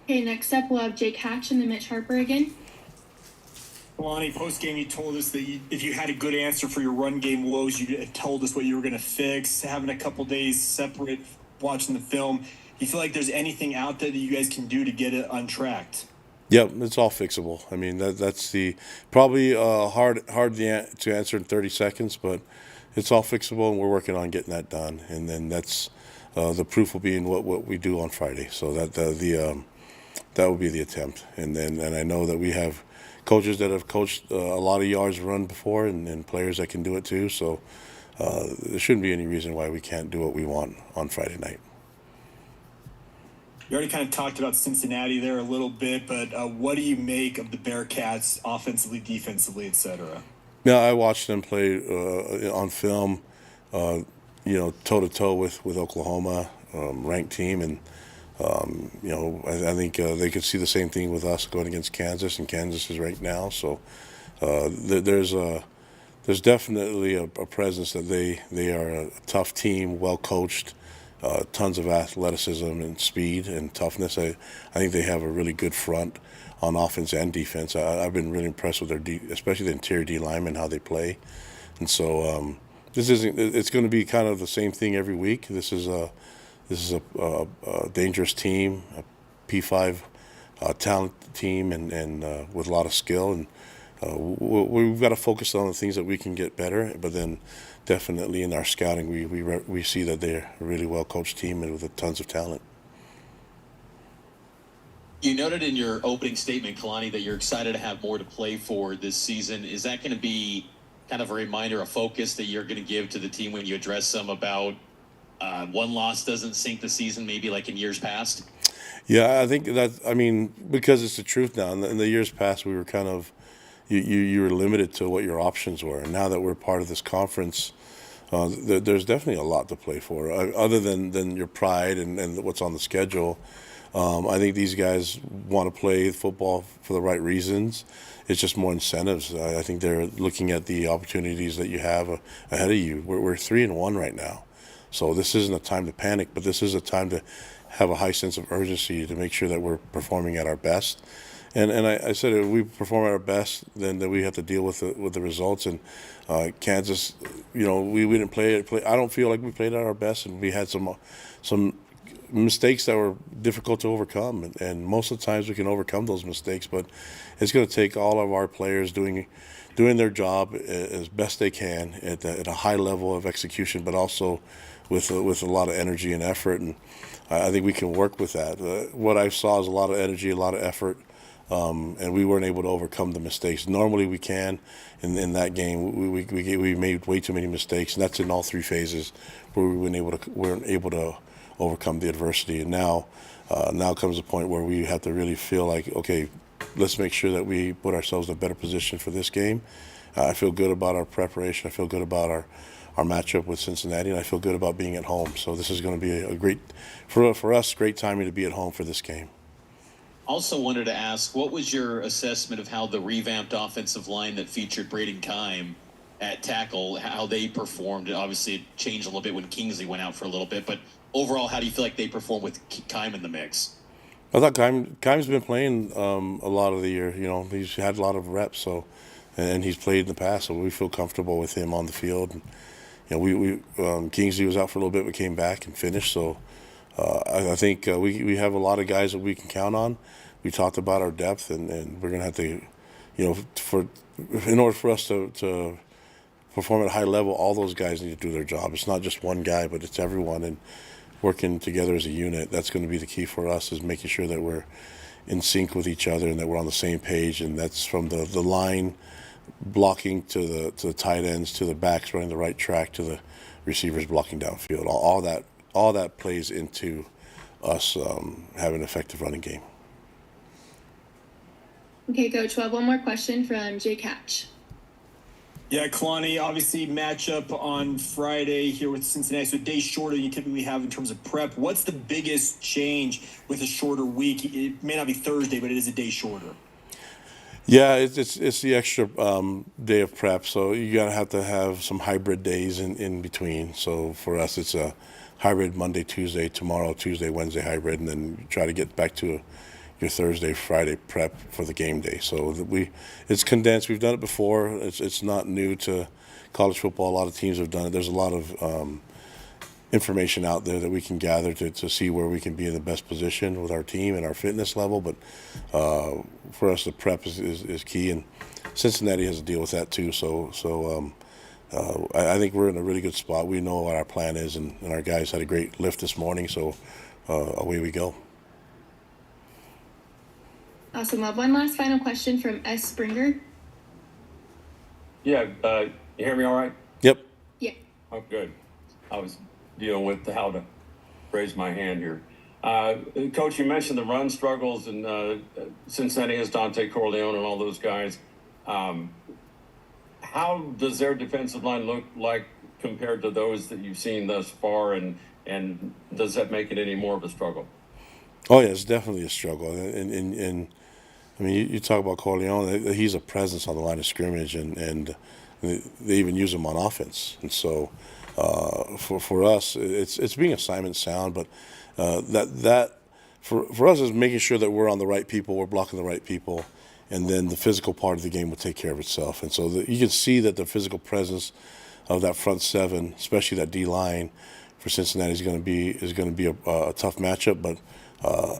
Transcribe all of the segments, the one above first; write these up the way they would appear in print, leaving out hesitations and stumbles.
Okay, next up we'll have Jake Hatch and then Mitch Harper again. Kalani, post-game you told us that if you had a good answer for your run game woes, you told us what you were going to fix. Having a couple days separate, watching the film, do you feel like there's anything out there that you guys can do to get it untracked? Yep, it's all fixable. I mean, that's the probably hard to answer in 30 seconds, but it's all fixable, and we're working on getting that done. And then that's the proof will be in what we do on Friday. So that will be the attempt. And I know that we have coaches that have coached a lot of yards run before, and players that can do it too. So there shouldn't be any reason why we can't do what we want on Friday night. You already kind of talked about Cincinnati there a little bit, but what do you make of the Bearcats offensively, defensively, et cetera? Yeah, I watched them play on film, toe-to-toe with Oklahoma, ranked team, and I think they could see the same thing with us going against Kansas, and Kansas is ranked now. So there's definitely a presence that they are a tough team, well coached, tons of athleticism and speed and toughness. I think they have a really good front on offense and defense. I've been really impressed with their especially the interior D linemen, how they play. And so it's going to be kind of the same thing every week. This is a dangerous team, a P5 talent team, and with a lot of skill. And we've got to focus on the things that we can get better. But then, definitely in our scouting, we see that they're a really well coached team and with tons of talent. You noted in your opening statement, Kalani, that you're excited to have more to play for this season. Is that going to be kind of a reminder, a focus that you're going to give to the team when you address them about one loss doesn't sink the season, maybe like in years past? Yeah, I think because it's the truth now. In the years past, we were kind of, you were limited to what your options were. And now that we're part of this conference, there's definitely a lot to play for. Other than your pride and what's on the schedule, I think these guys want to play football for the right reasons. It's just more incentives. I think they're looking at the opportunities that you have ahead of you. We're 3-1 right now. So this isn't a time to panic, but this is a time to have a high sense of urgency to make sure that we're performing at our best. And I said if we perform at our best, then we have to deal with the results. And Kansas, we didn't play. I don't feel like we played at our best, and we had some mistakes that were difficult to overcome. And most of the times we can overcome those mistakes, but it's going to take all of our players doing their job as best they can at a high level of execution, but also with a lot of energy and effort. And I think we can work with that. What I saw is a lot of energy, a lot of effort, and we weren't able to overcome the mistakes. Normally we can. In that game, we made way too many mistakes, and that's in all three phases where we weren't able to overcome the adversity. And now comes the point where we have to really feel like, okay, let's make sure that we put ourselves in a better position for this game. I feel good about our preparation. I feel good about our matchup with Cincinnati, and I feel good about being at home. So this is going to be a great, for us, great timing to be at home for this game. Also wanted to ask, what was your assessment of how the revamped offensive line that featured Braden Keim at tackle, how they performed? Obviously, it changed a little bit when Kingsley went out for a little bit, but overall, how do you feel like they performed with Keim in the mix? I thought Keim's been playing a lot of the year. He's had a lot of reps, and he's played in the past, so we feel comfortable with him on the field. And, Kingsley was out for a little bit, but came back and finished. So I think we have a lot of guys that we can count on. We talked about our depth, and we're going to have to, in order for us to perform at a high level, all those guys need to do their job. It's not just one guy, but it's everyone. And working together as a unit, that's going to be the key for us, is making sure that we're in sync with each other and that we're on the same page. And that's from the line blocking to the tight ends, to the backs running the right track, to the receivers blocking downfield. All that plays into us having an effective running game. Okay, Coach, we'll have one more question from Jake Hatch. Yeah, Kalani, obviously matchup on Friday here with Cincinnati, so a day shorter than you typically have in terms of prep. What's the biggest change with a shorter week? It may not be Thursday, but it is a day shorter. Yeah, it's the extra day of prep, so you have to have some hybrid days in between. So for us, it's a hybrid Monday, Tuesday, tomorrow, Tuesday, Wednesday hybrid, and then try to get back to your Thursday, Friday prep for the game day. So it's condensed. We've done it before. It's not new to college football. A lot of teams have done it. There's a lot of information out there that we can gather to see where we can be in the best position with our team and our fitness level. But for us, the prep is key, and Cincinnati has to deal with that too. I think we're in a really good spot. We know what our plan is, and our guys had a great lift this morning, so away we go. Awesome. We'll have one last final question from S. Springer. Yeah, you hear me all right? Yep. Yeah. Oh, good. I was dealing with how to raise my hand here. Coach, you mentioned the run struggles, and Cincinnati has Dante Corleone and all those guys. How does their defensive line look like compared to those that you've seen thus far, and does that make it any more of a struggle? Oh yeah, it's definitely a struggle, and I mean, you talk about Corleone. He's a presence on the line of scrimmage, and they even use him on offense. And so, for us, it's being assignment sound, but that for us is making sure that we're on the right people, we're blocking the right people, and then the physical part of the game will take care of itself. And so you can see that the physical presence of that front seven, especially that D line, for Cincinnati is going to be a tough matchup, but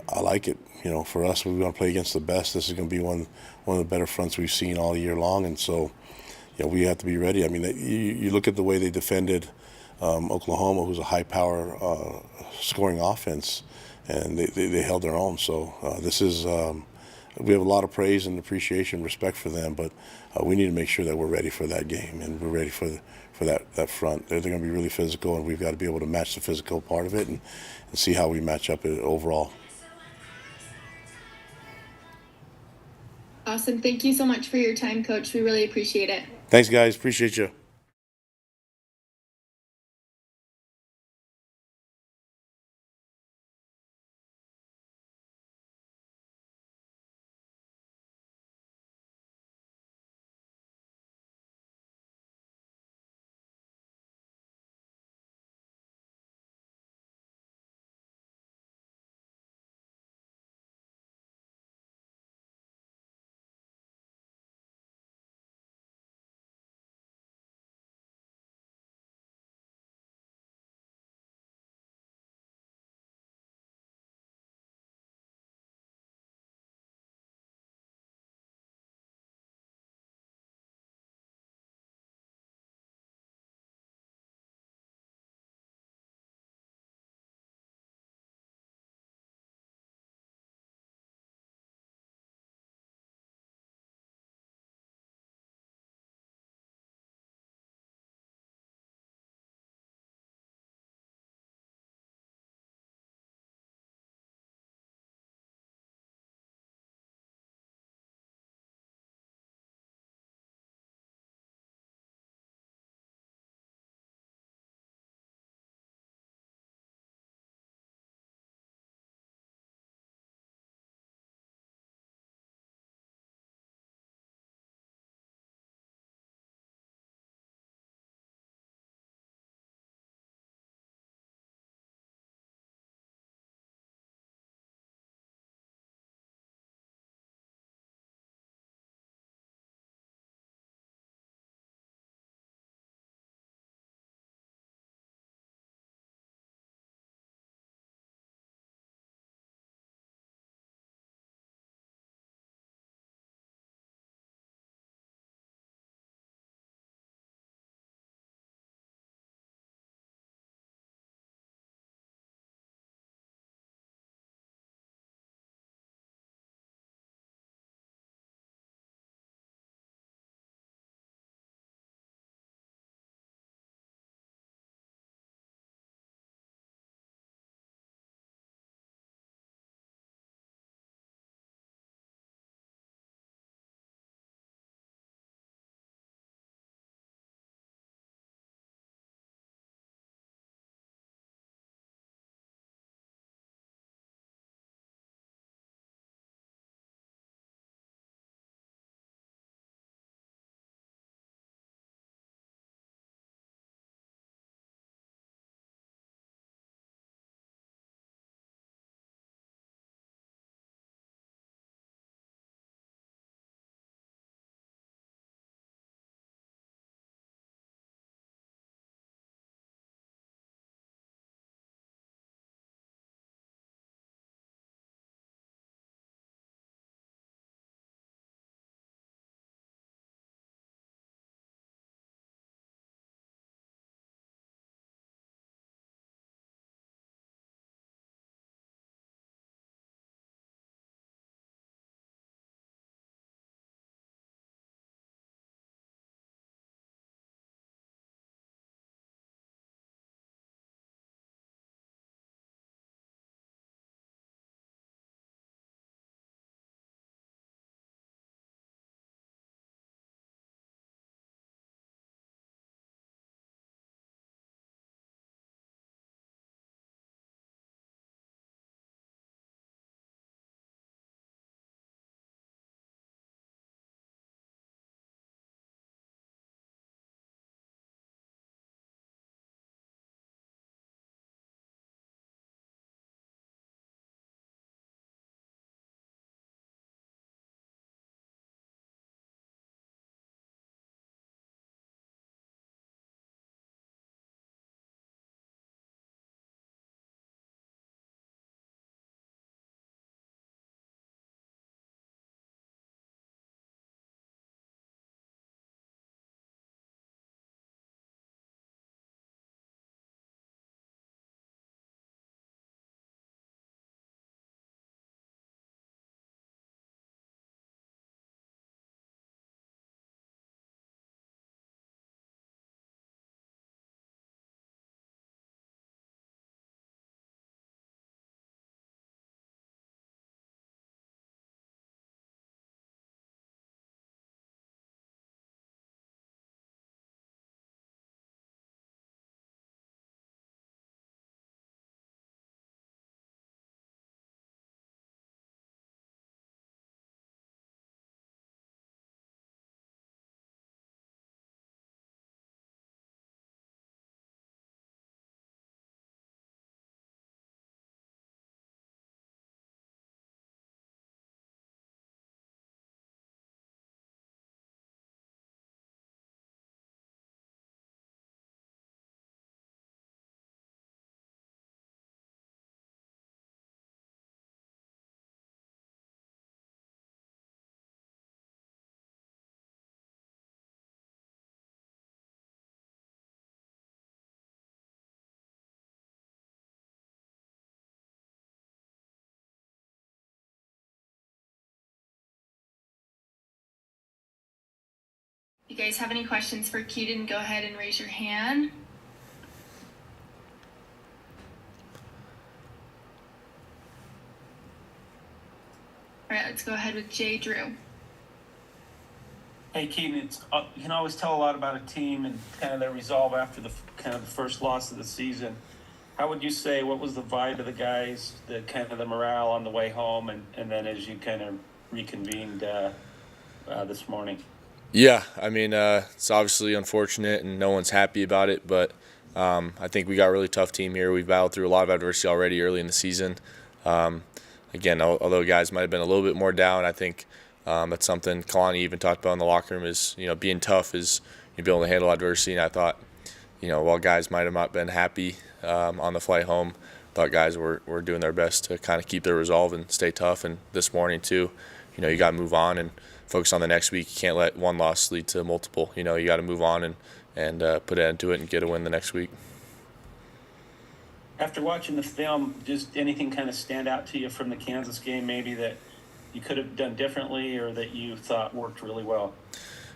I like it. You know, for us, we want to play against the best. This is going to be one of the better fronts we've seen all year long, and so we have to be ready. I mean, you look at the way they defended Oklahoma, who's a high-power scoring offense, and they held their own. So this is we have a lot of praise and appreciation, respect for them, but we need to make sure that we're ready for that game and we're ready for that front. They're going to be really physical, and we've got to be able to match the physical part of it and see how we match up overall. Awesome. Thank you so much for your time, Coach. We really appreciate it. Thanks, guys. Appreciate you. you guys have any questions for Keaton, go ahead and raise your hand. All right, let's go ahead with Jay Drew. Hey, Keaton, you can always tell a lot about a team and kind of their resolve after the first loss of the season. How would you say, what was the vibe of the guys, the kind of the morale on the way home, and then as you kind of reconvened this morning? Yeah, I mean, it's obviously unfortunate and no one's happy about it, but I think we got a really tough team here. We've battled through a lot of adversity already early in the season. Again, although guys might have been a little bit more down, I think that's something Kalani even talked about in the locker room is, being tough is you be able to handle adversity. And I thought, while guys might have not been happy on the flight home, thought guys were doing their best to kind of keep their resolve and stay tough. And this morning too, you got to move on and focus on the next week. You can't let one loss lead to multiple. You got to move on and put an end to it and get a win the next week. After watching the film, just anything kind of stand out to you from the Kansas game maybe that you could have done differently or that you thought worked really well?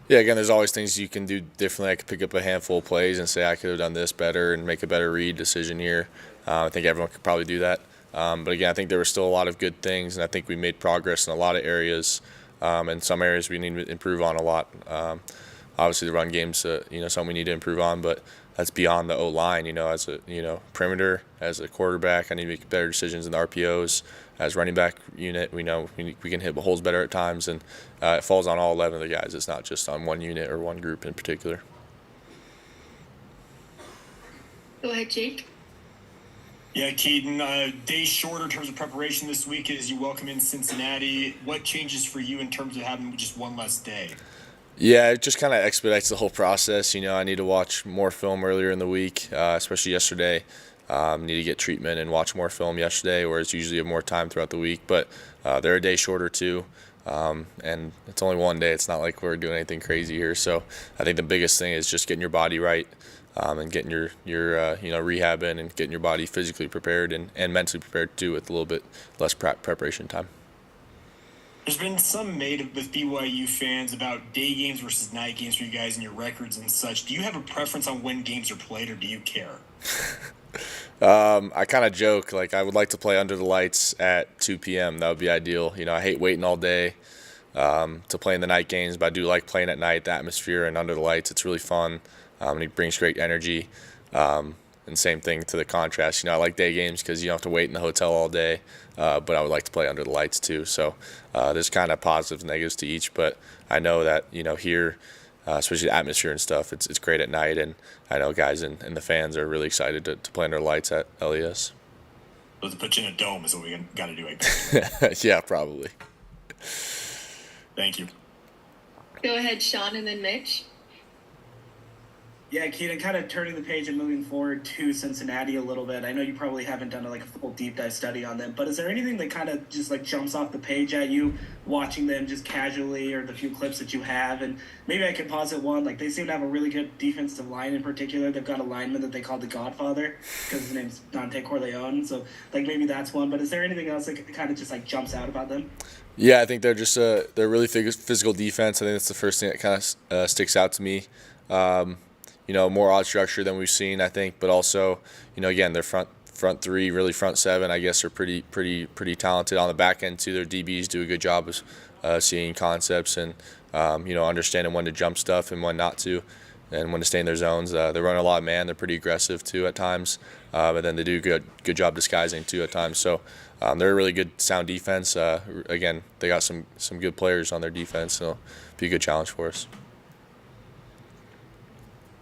Yeah, again, there's always things you can do differently. I could pick up a handful of plays and say I could have done this better and make a better read decision here. I think everyone could probably do that. But again, I think there were still a lot of good things, and I think we made progress in a lot of areas. And some areas we need to improve on a lot. Obviously, the run game's something we need to improve on, but that's beyond the O-line. As a perimeter, as a quarterback, I need to make better decisions in the RPOs. As running back unit, we know we can hit holes better at times, and it falls on all 11 of the guys. It's not just on one unit or one group in particular. Go ahead, Jake. Yeah, Keaton, day shorter in terms of preparation this week as you welcome in Cincinnati. What changes for you in terms of having just one less day? Yeah, it just kind of expedites the whole process. I need to watch more film earlier in the week, especially yesterday. Need to get treatment and watch more film yesterday, whereas usually have more time throughout the week. But they're a day shorter too, and it's only one day. It's not like we're doing anything crazy here. So I think the biggest thing is just getting your body right and getting your rehab in and getting your body physically prepared and mentally prepared too with a little bit less preparation time. There's been some made with BYU fans about day games versus night games for you guys and your records and such. Do you have a preference on when games are played, or do you care? I kind of joke, like I would like to play under the lights at 2 p.m. That would be ideal. I hate waiting all day to play in the night games, but I do like playing at night, the atmosphere and under the lights. It's really fun, and it brings great energy. And same thing to the contrast. I like day games because you don't have to wait in the hotel all day, but I would like to play under the lights too. So there's kind of positives and negatives to each, but I know that, here, especially the atmosphere and stuff, it's great at night, and I know guys and the fans are really excited to play under the lights at LES. Let's put you in a dome is what we got to do, I guess. Yeah, probably. Thank you. Go ahead, Sean, and then Mitch. Yeah, Keaton, kind of turning the page and moving forward to Cincinnati a little bit. I know you probably haven't done a full deep dive study on them, but is there anything that kind of just jumps off the page at you watching them just casually, or the few clips that you have? And maybe I could posit one. They seem to have a really good defensive line in particular. They've got a lineman that they call the Godfather because his name's Dante Corleone. So maybe that's one. But is there anything else that kind of just jumps out about them? Yeah, I think they're just they're really physical defense. I think that's the first thing that kind of sticks out to me. More odd structure than we've seen, I think, but also, again, their front three, really front seven, I guess, are pretty talented. On the back end too, their DBs do a good job of seeing concepts and understanding when to jump stuff and when not to, and when to stay in their zones. They run a lot of man. They're pretty aggressive too at times, but then they do good job disguising too at times. So they're a really good sound defense. Again, they got some good players on their defense, so it'll be a good challenge for us.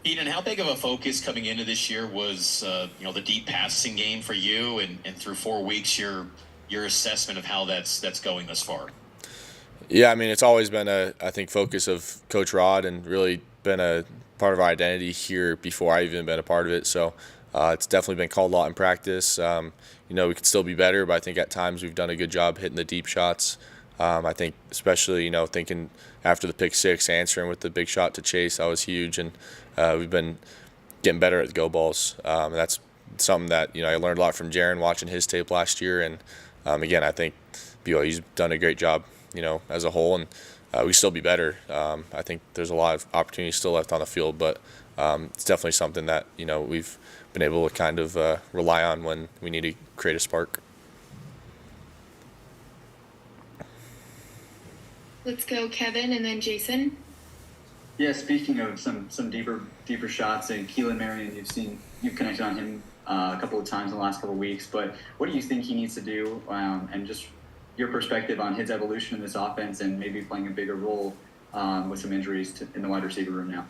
Keaton, how big of a focus coming into this year was, the deep passing game for you, and through 4 weeks, your assessment of how that's going thus far? Yeah, I mean, it's always been I think, focus of Coach Rod, and really been a part of our identity here before I even been a part of it. So it's definitely been called a lot in practice. We could still be better, but I think at times we've done a good job hitting the deep shots. I think especially, thinking after the pick six, answering with the big shot to Chase, that was huge. And we've been getting better at the go balls. And that's something that, I learned a lot from Jaron watching his tape last year. And again, I think BYU's done a great job, as a whole. And we still be better. I think there's a lot of opportunities still left on the field, but it's definitely something that we've been able to kind of rely on when we need to create a spark. Let's go, Kevin, and then Jason. Yeah, speaking of some deeper shots, and Keelan Marion, you've connected on him a couple of times in the last couple of weeks. But what do you think he needs to do, and just your perspective on his evolution in this offense, and maybe playing a bigger role with some injuries in the wide receiver room now?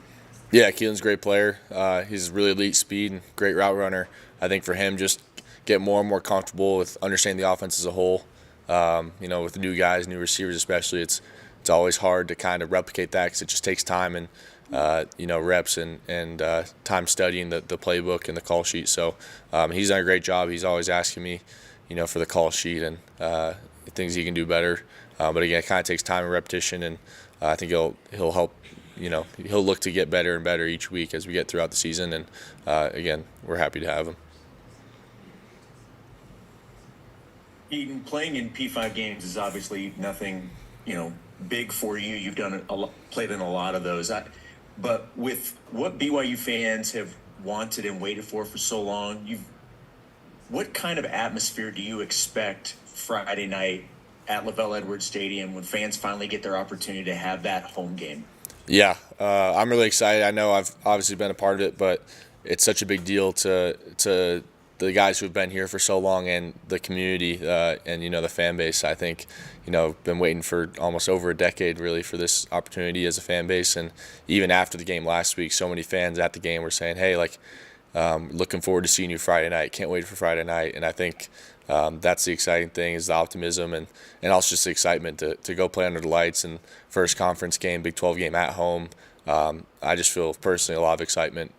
Yeah, Keelan's a great player. He's really elite speed and great route runner. I think for him, just get more and more comfortable with understanding the offense as a whole. With the new guys, new receivers especially, it's always hard to kind of replicate that because it just takes time and reps and time studying the playbook and the call sheet. So he's done a great job. He's always asking me, for the call sheet and things he can do better. But again, it kind of takes time and repetition, and I think he'll help. He'll look to get better and better each week as we get throughout the season. And again, we're happy to have him. Keaton, playing in P5 games is obviously nothing, big for you. You've played in a lot of those. But with what BYU fans have wanted and waited for so long, what kind of atmosphere do you expect Friday night at LaVell Edwards Stadium when fans finally get their opportunity to have that home game? Yeah, I'm really excited. I know I've obviously been a part of it, but it's such a big deal to the guys who have been here for so long and the community and the fan base. I think been waiting for almost over a decade really for this opportunity as a fan base. And even after the game last week, so many fans at the game were saying, hey, looking forward to seeing you Friday night, can't wait for Friday night. And I think that's the exciting thing, is the optimism and also just the excitement to go play under the lights and first conference game, Big 12 game at home. I just feel personally a lot of excitement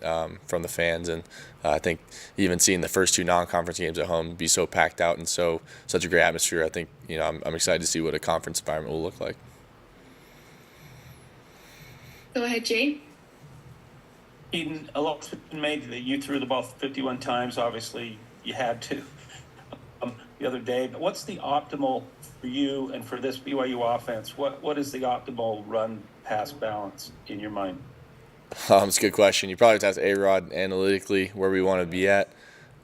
from the fans, and I think even seeing the first two non-conference games at home be so packed out and such a great atmosphere, I think I'm excited to see what a conference environment will look like. Go ahead, Jay. Keaton, a lot's been made that you threw the ball 51 times. Obviously, you had to the other day. But what's the optimal for you and for this BYU offense? What is the optimal run-pass balance in your mind? It's a good question. You probably have to ask A-Rod analytically where we want to be at.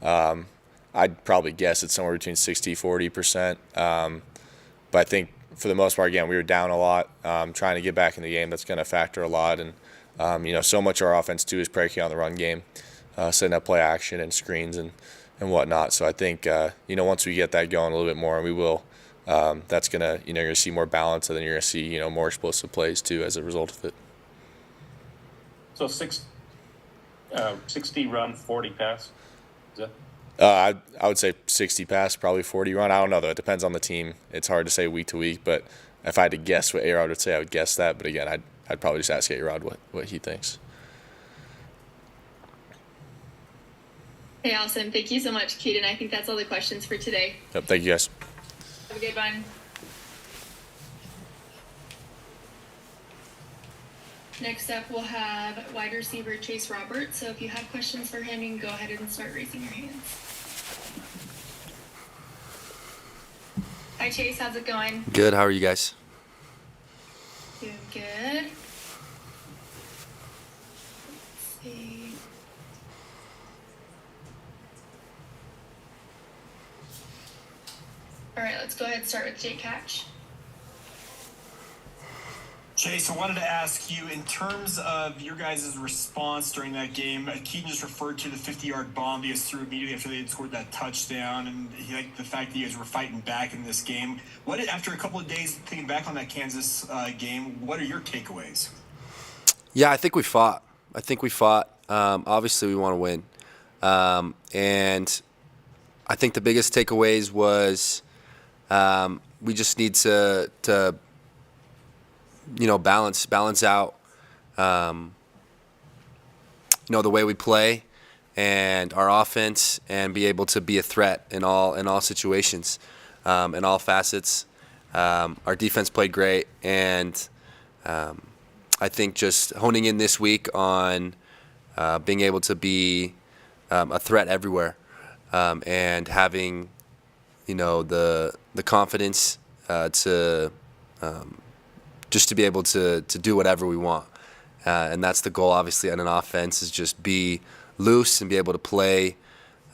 I'd probably guess it's somewhere between 60-40%. But I think for the most part, again, we were down a lot. Trying to get back in the game, that's going to factor a lot. And, so much of our offense, too, is predicated on the run game, setting up play action and screens and whatnot. So I think, once we get that going a little bit more, and we will, that's going to, you're going to see more balance, and then you're going to see, more explosive plays, too, as a result of it. So 60 run, 40 pass? Is that? I would say 60 pass, probably 40 run. I don't know, though. It depends on the team. It's hard to say week to week, but if I had to guess what A-Rod would say, I would guess that. But again, I'd probably just ask A-Rod what he thinks. Hey, awesome. Thank you so much, Keaton. I think that's all the questions for today. Yep, thank you, guys. Have a good one. Next up, we'll have wide receiver Chase Roberts. So if you have questions for him, you can go ahead and start raising your hands. Hi, Chase. How's it going? Good. How are you guys? Doing good. Let's see. All right, let's go ahead and start with Jake Hatch. Chase, I wanted to ask you, in terms of your guys' response during that game, Keaton just referred to the 50-yard bomb you guys threw immediately after they had scored that touchdown, and he liked the fact that you guys were fighting back in this game. After a couple of days thinking back on that Kansas game, what are your takeaways? Yeah, I think we fought. Obviously, we want to win. And I think the biggest takeaways was we just need to balance out, the way we play and our offense, and be able to be a threat in all situations, in all facets. Our defense played great, and I think just honing in this week on being able to be a threat everywhere, and having, the confidence to just to be able to do whatever we want. And that's the goal, obviously, on an offense, is just be loose and be able to play.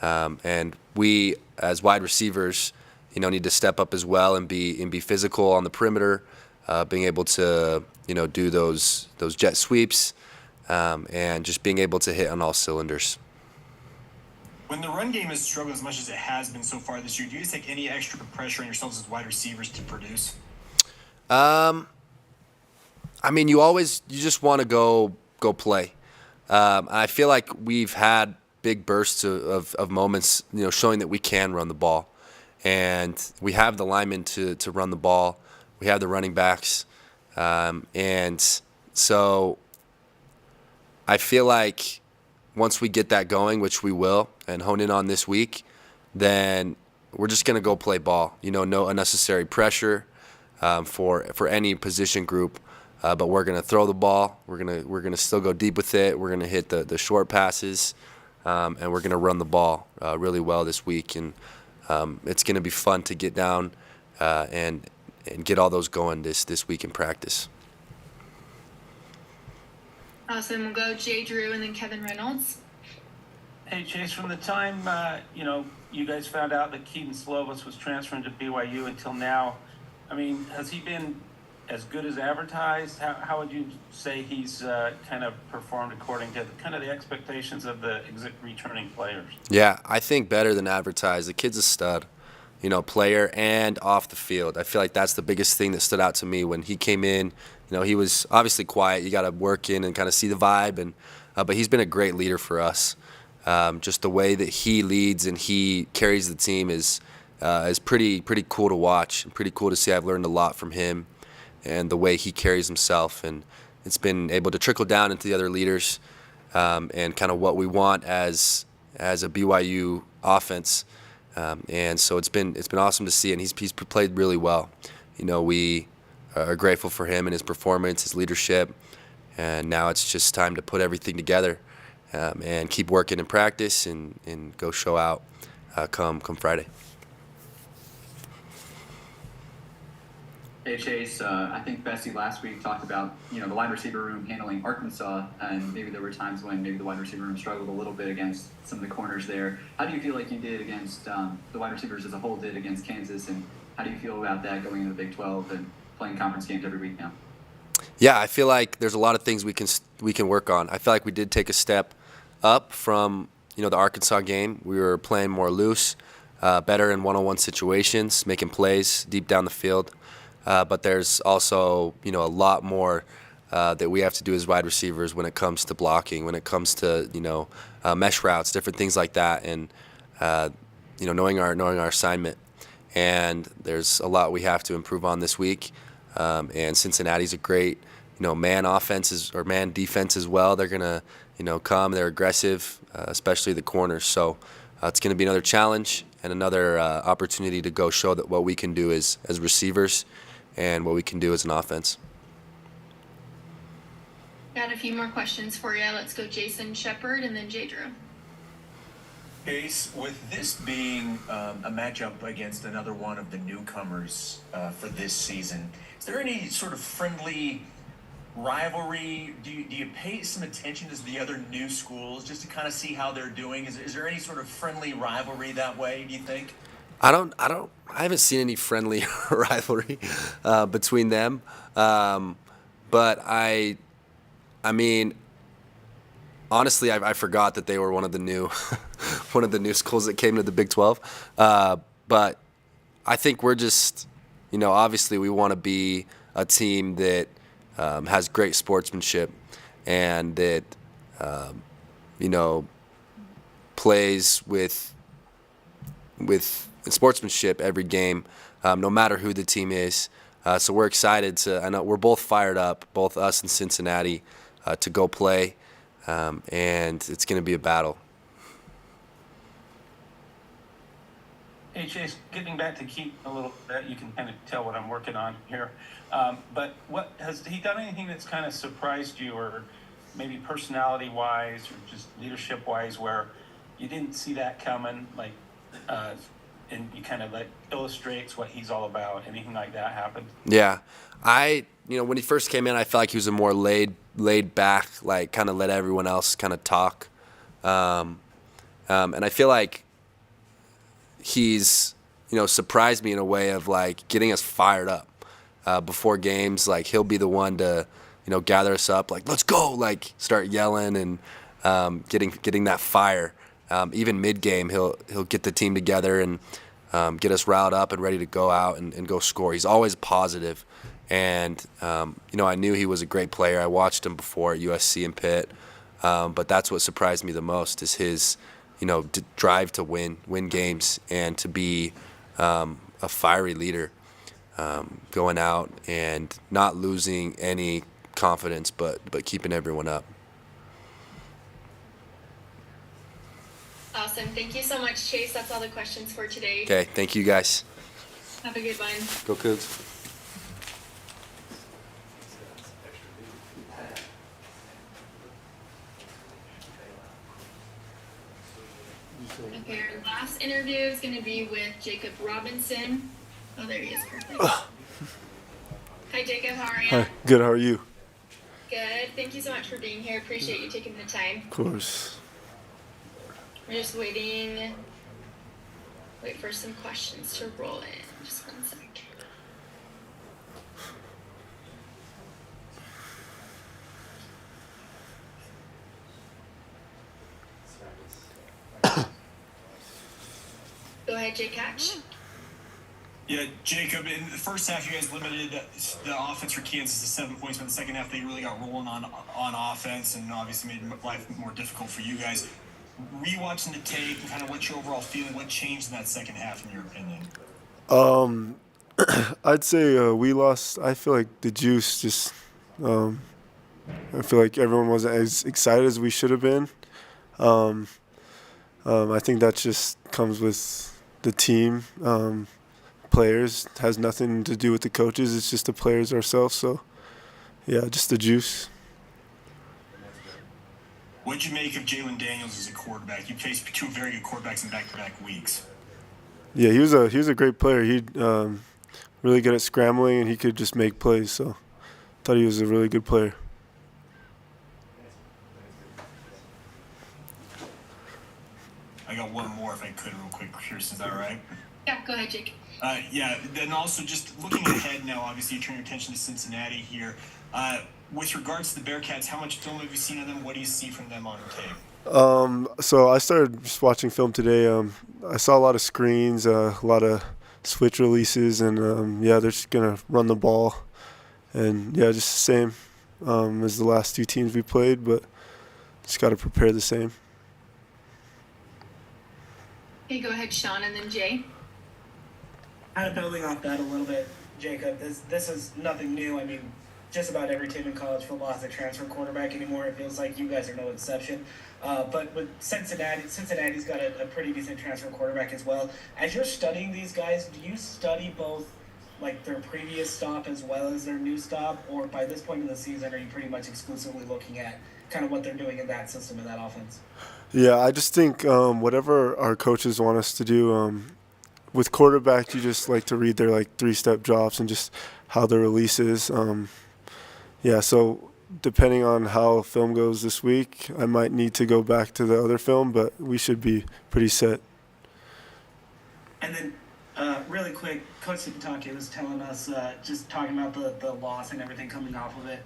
And we, as wide receivers, need to step up as well and be physical on the perimeter, being able to do those jet sweeps, and just being able to hit on all cylinders. When the run game has struggled as much as it has been so far this year, do you guys take any extra pressure on yourselves as wide receivers to produce? You just want to go play. I feel like we've had big bursts of moments, showing that we can run the ball, and we have the linemen to run the ball. We have the running backs, and so I feel like once we get that going, which we will, and hone in on this week, then we're just gonna go play ball. No unnecessary pressure for any position group. But we're gonna throw the ball. We're gonna still go deep with it. We're gonna hit the short passes, and we're gonna run the ball really well this week. And it's gonna be fun to get down and get all those going this week in practice. Awesome. We'll go Jay Drew and then Kevin Reynolds. Hey, Chase, from the time, you guys found out that Keaton Slovis was transferring to BYU until now, has he been as good as advertised? How would you say he's kind of performed according to the expectations of the returning players? Yeah, I think better than advertised. The kid's a stud, player and off the field. I feel like that's the biggest thing that stood out to me when he came in. He was obviously quiet. You got to work in and kind of see the vibe, but he's been a great leader for us. Just the way that he leads and he carries the team is pretty cool to watch and pretty cool to see. I've learned a lot from him and the way he carries himself, and it's been able to trickle down into the other leaders, and kind of what we want as a BYU offense. And so it's been awesome to see, and he's played really well. We are grateful for him and his performance, his leadership, and now it's just time to put everything together, and keep working in practice and go show out come Friday. Hey Chase, I think Bessie last week talked about the wide receiver room handling Arkansas, and maybe there were times when maybe the wide receiver room struggled a little bit against some of the corners there. How do you feel like you did against the wide receivers as a whole did against Kansas, and how do you feel about that going into the Big 12 and playing conference games every week now? Yeah, I feel like there's a lot of things we can work on. I feel like we did take a step up from the Arkansas game. We were playing more loose, better in one-on-one situations, making plays deep down the field. But there's also, a lot more that we have to do as wide receivers when it comes to blocking, when it comes to, mesh routes, different things like that, and knowing our assignment. And there's a lot we have to improve on this week. And Cincinnati's a great, man offense or man defense as well. They're gonna, come. They're aggressive, especially the corners. So it's going to be another challenge and another opportunity to go show that what we can do as receivers and what we can do as an offense. Got a few more questions for you. Let's go Jason Shepard and then Jay Drew. Case, with this being a matchup against another one of the newcomers for this season, is there any sort of friendly rivalry? Do you pay some attention to the other new schools just to kind of see how they're doing? Is there any sort of friendly rivalry that way, do you think? I haven't seen any friendly rivalry between them, but I mean, honestly, I forgot that they were one of the new schools that came to the Big 12. But I think we're just, obviously we want to be a team that has great sportsmanship and that plays with sportsmanship every game, no matter who the team is. So we're excited I know we're both fired up, both us and Cincinnati, to go play, and it's going to be a battle. Hey Chase, getting back to Keaton a little bit, you can kind of tell what I'm working on here. But what has he done anything that's kind of surprised you, or maybe personality-wise, or just leadership-wise, where you didn't see that coming? Like and you kind of like illustrates what he's all about. Anything like that happened? Yeah, when he first came in, I felt like he was a more laid back, like kind of let everyone else kind of talk, and I feel like he's surprised me in a way of like getting us fired up before games. Like he'll be the one to gather us up, like let's go, like start yelling and getting that fire. Even mid game, he'll get the team together and get us riled up and ready to go out and go score. He's always positive. And, I knew he was a great player. I watched him before at USC and Pitt. But that's what surprised me the most is his, drive to win games and to be a fiery leader, going out and not losing any confidence, but keeping everyone up. Awesome. Thank you so much, Chase. That's all the questions for today. Okay, thank you guys. Have a good one. Go Cougs. Okay, our last interview is going to be with Jacob Robinson. Oh, there he is. Perfect. Hi, Jacob. How are you? Hi. Good. How are you? Good. Thank you so much for being here. Appreciate you taking the time. Of course. We're just wait for some questions to roll in. Just 1 sec. Go ahead, Jake Hatch. Yeah, Jacob, in the first half, you guys limited the offense for Kansas to 7 points, but in the second half, they really got rolling on offense and obviously made life more difficult for you guys. Rewatching the tape, kind of what's your overall feeling? What changed in that second half, in your opinion? I'd say we lost. I feel like the juice just. I feel like everyone wasn't as excited as we should have been. I think that just comes with the team. Players has nothing to do with the coaches. It's just the players ourselves. So, yeah, just the juice. What'd you make of Jalen Daniels as a quarterback? You faced two very good quarterbacks in back-to-back weeks. Yeah, he was a great player. He really good at scrambling, and he could just make plays. So, I thought he was a really good player. I got one more if I could real quick, Kirsten, is that all right? Yeah, go ahead, Jake. Yeah, then also just looking ahead now, obviously you turn your attention to Cincinnati here. With regards to the Bearcats, how much film have you seen of them? What do you see from them on tape? So I started just watching film today. I saw a lot of screens, a lot of switch releases, and they're just going to run the ball. And, just the same as the last two teams we played, but just got to prepare the same. Okay, go ahead, Sean, and then Jay. Kind of building off that a little bit, Jacob, this is nothing new. I mean, just about every team in college football has a transfer quarterback anymore. It feels like you guys are no exception. But with Cincinnati's got a pretty decent transfer quarterback as well. As you're studying these guys, do you study both like their previous stop as well as their new stop? Or by this point in the season, are you pretty much exclusively looking at kind of what they're doing in that system, in that offense? Yeah, I just think whatever our coaches want us to do, with quarterback, you just like to read their like 3-step drops and just how the release is. So depending on how film goes this week, I might need to go back to the other film, but we should be pretty set. And then really quick, Coach Sitake was telling us, just talking about the loss and everything coming off of it,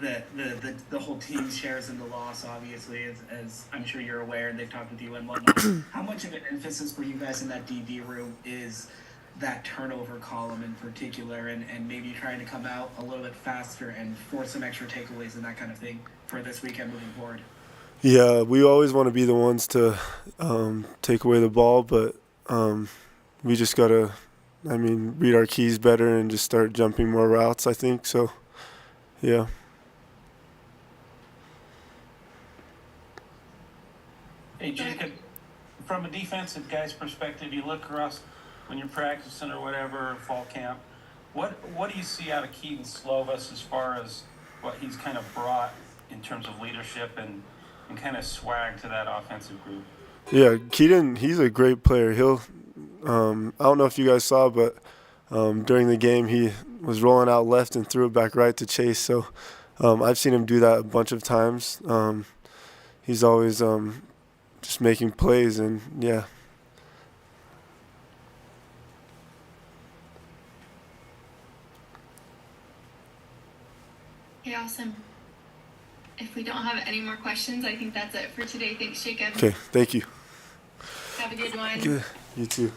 that the whole team shares in the loss, obviously, as I'm sure you're aware, and they've talked with you and whatnot. How much of an emphasis for you guys in that DB room is that turnover column in particular, and maybe trying to come out a little bit faster and force some extra takeaways and that kind of thing for this weekend moving forward? Yeah, we always want to be the ones to take away the ball, but we just got to, read our keys better and just start jumping more routes, I think. So, yeah. Hey, Jacob, from a defensive guy's perspective, you look across when you're practicing or whatever, fall camp, what do you see out of Keaton Slovis as far as what he's kind of brought in terms of leadership and kind of swag to that offensive group? Yeah, Keaton, he's a great player. He'll, I don't know if you guys saw, but during the game he was rolling out left and threw it back right to Chase. So I've seen him do that a bunch of times. He's always just making plays, and yeah. Okay, awesome. If we don't have any more questions, I think that's it for today. Thanks, Jacob. Okay, thank you. Have a good one. Good. You too.